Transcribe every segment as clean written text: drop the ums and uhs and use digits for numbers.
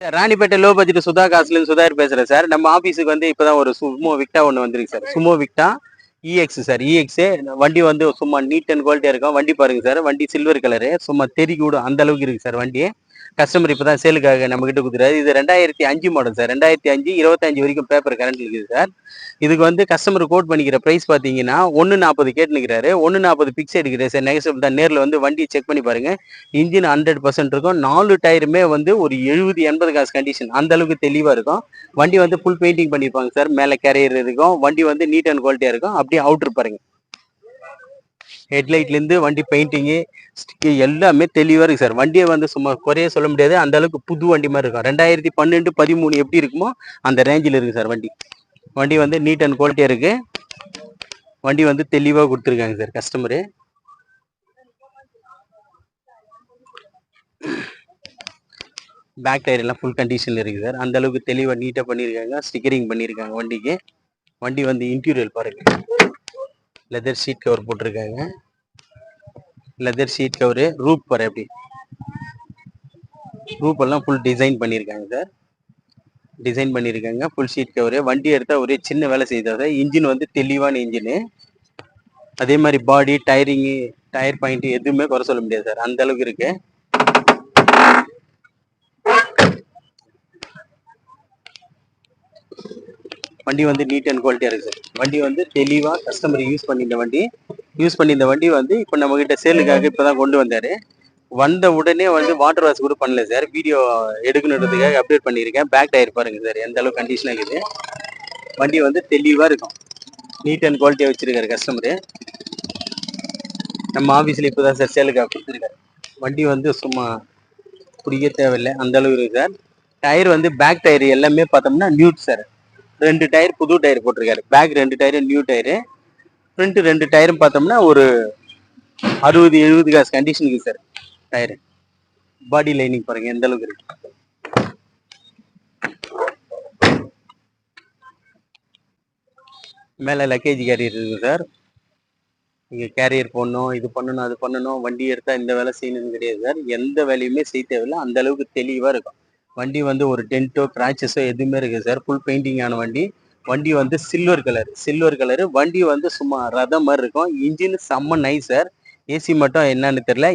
Ranipet low budget Sudha காசுலேருந்து Sudhakar பேசுறேன் sir. நம்ம ஆஃபீஸுக்கு வந்து இப்போதான் ஒரு சுமோ விக்டா ஒன்று வந்திருக்கு sir. Sumo Victa EX sir. EX வண்டி வந்து சும்மா நீட் அண்ட் குவாலிட்டியா இருக்கும். வண்டி பாருங்க சார். வண்டி சில்வர் கலரு, சும்மா தெறிக்க விடும் அந்த அளவுக்கு இருக்கு சார் வண்டி. கஸ்டமர் இப்பதான் சேலுக்காக நம்ம கிட்ட கொடுத்துறாரு. இது 2005 மாடல் சார். 2005 25 வரைக்கும் பேப்பர் கரண்ட் இருக்குது சார். இதுக்கு வந்து கஸ்டமர் கோட் பண்ணிக்கிற பிரைஸ் பாத்தீங்கன்னா 140 கேட்டுக்கிறாரு. 140 பிக்ஸ் எடுக்கிறாரு சார். நெகட்டிவ் தான். நேரில் வந்து வண்டி செக் பண்ணி பாருங்க. இன்ஜின் 100% இருக்கும். 4 டயருமே வந்து ஒரு 70-80 காசு கண்டிஷன் அந்த அளவுக்கு தெளிவா இருக்கும். வண்டி வந்து ஃபுல் பெயிண்டிங் பண்ணிருப்பாங்க சார். மேல கேரியர் இருக்கும். வண்டி வந்து நீட் அண்ட் குவாலிட்டியா இருக்கும். அப்படியே அவுட்ரு பாருங்க. ஹெட்லைட்ல இருந்து வண்டி பெயிண்டிங்கு ஸ்டிக்கு எல்லாமே தெளிவா இருக்கு சார். வண்டியை வந்து சும்மா குறைய சொல்ல முடியாது. அந்த அளவுக்கு புது வண்டி மாதிரி இருக்கும். 2012 13 எப்படி இருக்குமோ அந்த ரேஞ்சில் இருக்கு சார் வண்டி. வண்டி வந்து நீட் அண்ட் குவாலிட்டியா இருக்கு. வண்டி வந்து தெளிவா கொடுத்துருக்காங்க சார் கஸ்டமரு. பேக் டயர் எல்லாம் ஃபுல் கண்டிஷன்ல இருக்கு சார். அந்த அளவுக்கு தெளிவா நீட்டா பண்ணியிருக்காங்க. ஸ்டிக்கரிங் பண்ணியிருக்காங்க வண்டிக்கு. வண்டி வந்து இன்டீரியர் பாருங்க. லெதர் ஷீட் கவர் போட்டிருக்காங்க. லெதர் ஷீட் கவரு, ரூப் பாரு எப்படி ரூப் எல்லாம் ஃபுல் டிசைன் பண்ணியிருக்காங்க சார். டிசைன் பண்ணியிருக்காங்க. Full sheet cover. வண்டி எடுத்தா ஒரே சின்ன வேலை செய்தாத. இன்ஜின் வந்து தெளிவான இன்ஜினு. அதே மாதிரி பாடி டயரிங்கு டயர் பாயிண்ட் எதுவுமே குறை சொல்ல முடியாது சார். அந்த அளவுக்கு இருக்கு. வண்டி வந்து நீட் அண்ட் குவாலிட்டியா இருக்கு சார். வண்டி வந்து தெளிவா கஸ்டமர் யூஸ் பண்ணியிருந்த வண்டி வந்து இப்போ நம்ம கிட்ட சேலுக்காக இப்பதான் கொண்டு வந்தாரு. வந்த உடனே வந்து வாட்டர் வாஷ் கூட பண்ணல சார். வீடியோ எடுக்கணுன்றதுக்காக அப்டேட் பண்ணியிருக்கேன். பேக் டயர் பாருங்க சார் எந்த அளவுக்கு கண்டிஷன் இருக்குது. வண்டி வந்து தெளிவா இருக்கும். நீட் அண்ட் குவாலிட்டியா வச்சிருக்காரு கஸ்டமரு. நம்ம ஆஃபீஸ்ல இப்போதான் சார் சேலுக்காக கொடுத்துருக்காரு. வண்டி வந்து சும்மா பிடிக்க தேவையில்லை அந்த அளவுக்கு இருக்கு சார். டயர் வந்து பேக் டயர் எல்லாமே பார்த்தோம்னா நியூட் சார். 2 டயர் புது டயர் போட்டிருக்காரு. Back 2 tyre new tyre. Front 2 டயரும் பார்த்தோம்னா ஒரு 60-70 காசு கண்டிஷனுக்கு சார் டயரு. பாடி லைனிங் பாருங்க எந்த அளவுக்கு இருக்கு. மேல லக்கேஜ் கேரியர் இருக்கு சார். நீங்க கேரியர் போடணும், இது பண்ணணும், அது பண்ணணும், வண்டி எடுத்தா இந்த வேலை செய்யணும்னு கிடையாது சார். எந்த வேலையுமே செய்ய தேவையில்லை. அந்த அளவுக்கு தெளிவா இருக்கும். வண்டி வந்து ஒரு டென்ட்டோ கிராச்சஸோ எதுவுமே இருக்கு சார். ஃபுல் பெயிண்டிங் ஆன வண்டி. வண்டி வந்து சில்வர் கலரு. வண்டி வந்து சும்மா ரதம் மாதிரி இருக்கும். இன்ஜின் செம்ம நைஸ் சார். ஏசி மட்டும் என்னன்னு தெரியல.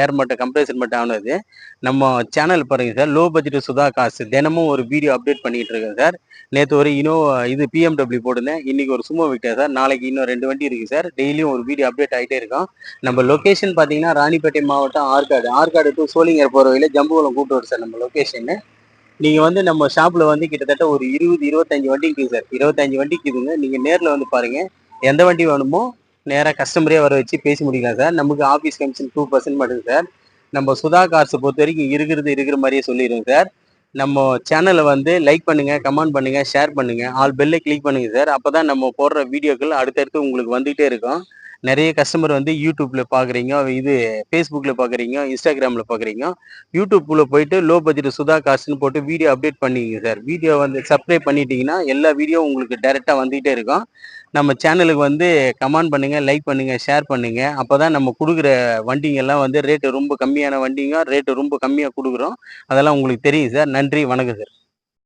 ஏர் மட்டும் கம்ப்ரேசர் மட்டும் ஆனது. நம்ம சேனல் பாருங்க சார். லோ பட்ஜெட் சுதா காசு தினமும் ஒரு வீடியோ அப்டேட் பண்ணிட்டு இருக்கேன் சார். நேற்று ஒரு இது பிஎம்டபிள்யூ போட்டிருந்தேன். இன்னைக்கு ஒரு சுமோ விட்டேன் சார். நாளைக்கு இன்னும் 2 வண்டி இருக்கு சார். டெய்லியும் ஒரு வீடியோ அப்டேட் ஆகிட்டே இருக்கும். நம்ம லொகேஷன் பார்த்தீங்கன்னா ராணிப்பேட்டை மாவட்டம் ஆற்காடு டு சோளிங்கர் போகிற வழியில ஜம்புகுளம் கூப்பிட்டு சார் நம்ம லொகேஷன். நீங்க வந்து நம்ம ஷாப்ல வந்து கிட்டத்தட்ட ஒரு 20-25 வண்டி இருக்குது சார். 25 வண்டி இருக்குதுங்க. நீங்க நேரில் வந்து பாருங்க. எந்த வண்டி வேணுமோ நேராக கஸ்டமரே வர வச்சு பேசி முடிக்கலாம் சார். நமக்கு ஆஃபீஸ் கமிஷன் 2% மட்டும் சார். நம்ம சுதா கார்ஸை பொறுத்த வரைக்கும் இருக்கிற மாதிரியே சொல்லிடுங்க சார். நம்ம சேனலை வந்து லைக் பண்ணுங்க, கமெண்ட் பண்ணுங்க, ஷேர் பண்ணுங்க, ஆல் பெல்லை கிளிக் பண்ணுங்க சார். அப்பதான் நம்ம போடுற வீடியோக்கள் அடுத்தடுத்து உங்களுக்கு வந்துகிட்டே இருக்கும். நிறைய கஸ்டமர் வந்து யூடியூப்ல பாக்குறீங்க, இது ஃபேஸ்புக்ல பாக்குறீங்க, இன்ஸ்டாகிராம்ல பாக்குறீங்க. யூடியூப்ல போயிட்டு லோ பட்ஜெட் சுதா காசுன்னு போட்டு வீடியோ அப்டேட் பண்ணிங்க சார். வீடியோ வந்து சப்ஸ்கிரைப் பண்ணிட்டீங்கன்னா எல்லா வீடியோ உங்களுக்கு டைரக்டா வந்துகிட்டே இருக்கும். நம்ம சேனலுக்கு வந்து கமெண்ட் பண்ணுங்க, லைக் பண்ணுங்க, ஷேர் பண்ணுங்க. அப்பதான் நம்ம கொடுக்குற வண்டிங்க எல்லாம் வந்து ரேட்டு ரொம்ப கம்மியான வண்டிங்க, ரேட்டு ரொம்ப கம்மியா கொடுக்குறோம். அதெல்லாம் உங்களுக்கு தெரியும் சார். நன்றி, வணக்கம் சார்.